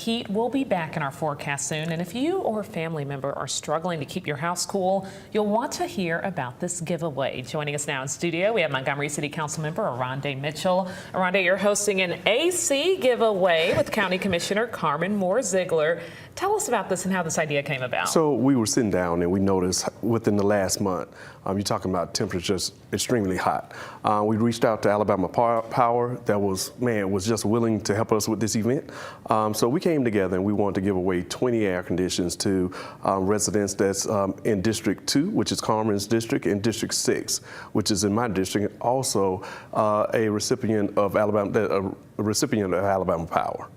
heat will be back in our forecast soon, and if you or a family member are struggling to keep your house cool, you'll want to hear about this giveaway. Joining us now in studio, we have Montgomery City Council member Oronde Mitchell. Oronde, you're hosting an AC giveaway with County Commissioner Carmen Moore-Zeigler. Tell us about this and how this idea came about. So we were sitting down and we noticed within the last month, you're talking about temperatures extremely hot. We reached out to Alabama Power that was just willing to help us with this event. So we came together and we wanted to give away 20 air conditions to residents that's in District 2, which is Carmen's district, and District 6, which is in my district, also a recipient of Alabama Power.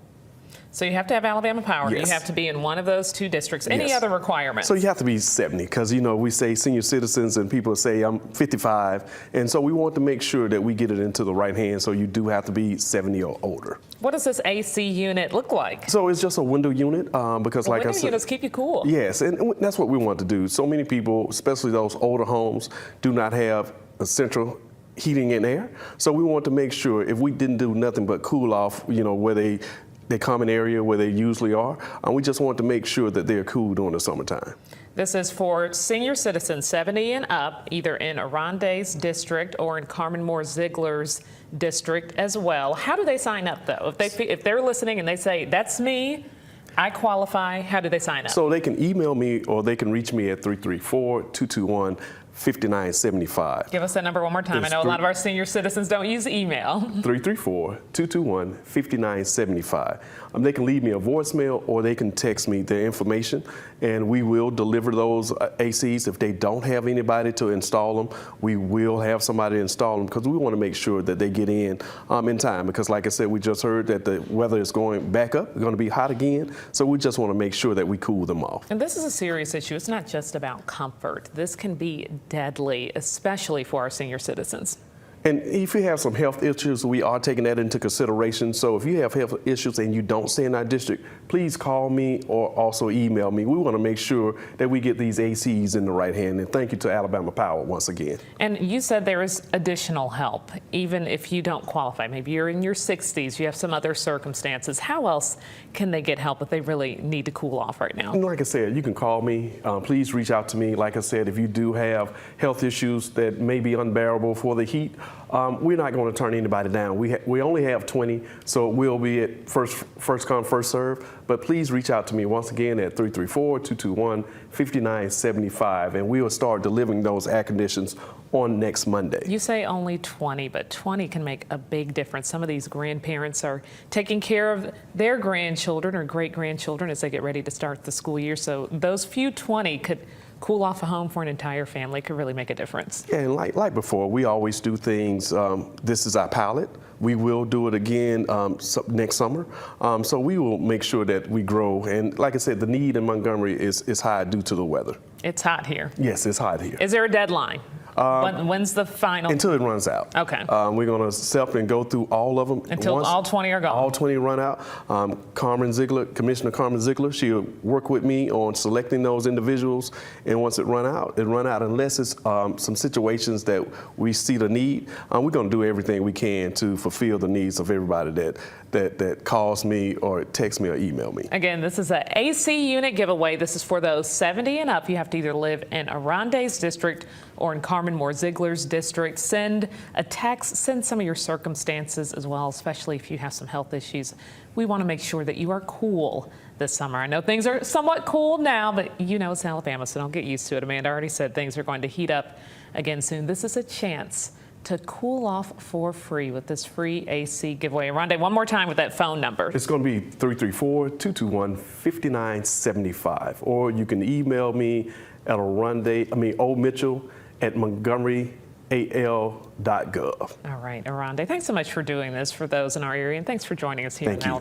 So you have to have Alabama Power. Yes. You have to be in one of those two districts. Any Yes. other requirements? So you have to be 70 because, we say senior citizens and people say I'm 55. And so we want to make sure that we get it into the right hands. So you do have to be 70 or older. What does this AC unit look like? So it's just a window unit because like I said. Window units keep you cool. Yes, and that's what we want to do. So many people, especially those older homes, do not have a central heating and air. So we want to make sure if we didn't do nothing but cool off, where the common area where they usually are. We just want to make sure that they're cool during the summertime. This is for senior citizens 70 and up, either in Oronde's district or in Carmen Moore-Zeigler's district as well. How do they sign up, though? If they're listening and they say, that's me, I qualify, how do they sign up? So they can email me or they can reach me at 334-221-5975. Give us that number one more time. I know a lot of our senior citizens don't use email. 334-221-5975. They can leave me a voicemail or they can text me their information, and we will deliver those ACs. If they don't have anybody to install them, we will have somebody install them because we want to make sure that they get in time. Because like I said, we just heard that the weather is going back up. It's going to be hot again. So we just want to make sure that we cool them off. And this is a serious issue. It's not just about comfort. This can be deadly, especially for our senior citizens. And if you have some health issues, we are taking that into consideration. So if you have health issues and you don't stay in our district, please call me or also email me. We want to make sure that we get these ACs in the right hand. And thank you to Alabama Power once again. And you said there is additional help, even if you don't qualify. Maybe you're in your 60s, you have some other circumstances. How else can they get help if they really need to cool off right now? Like I said, you can call me. Please reach out to me. Like I said, if you do have health issues that may be unbearable for the heat, we're not going to turn anybody down. We only have 20, so we'll be at first come, first serve. But please reach out to me once again at 334-221-5975, and we will start delivering those air conditions on next Monday. You say only 20, but 20 can make a big difference. Some of these grandparents are taking care of their grandchildren or great-grandchildren as they get ready to start the school year. So those few 20 could cool off a home for an entire family. Could really make a difference. Yeah, and like before, we always do things. This is our pilot. We will do it again next summer. So we will make sure that we grow. And like I said, the need in Montgomery is high due to the weather. It's hot here. Yes, it's hot here. Is there a deadline? When's the final? Until it runs out. Okay. We're going to step and go through all of them. Until all 20 are gone. All 20 run out. Commissioner Carmen Zeigler, she'll work with me on selecting those individuals. And once it run out, unless it's some situations that we see the need. We're going to do everything we can to fulfill the needs of everybody that calls me or texts me or email me. Again, this is an AC unit giveaway. This is for those 70 and up. You have to either live in Oronde's district or in Carmen Moore-Zeigler's district. Send a text, send some of your circumstances as well, especially if you have some health issues. We want to make sure that you are cool this summer. I know things are somewhat cool now, but it's Alabama, so don't get used to it. Amanda already said things are going to heat up again soon. This is a chance to cool off for free with this free AC giveaway. Oronde, one more time with that phone number. It's going to be 334-221-5975, or you can email me at omitchell@montgomeryaL.gov. All right, Oronde, thanks so much for doing this for those in our area, and thanks for joining us here in Alabama.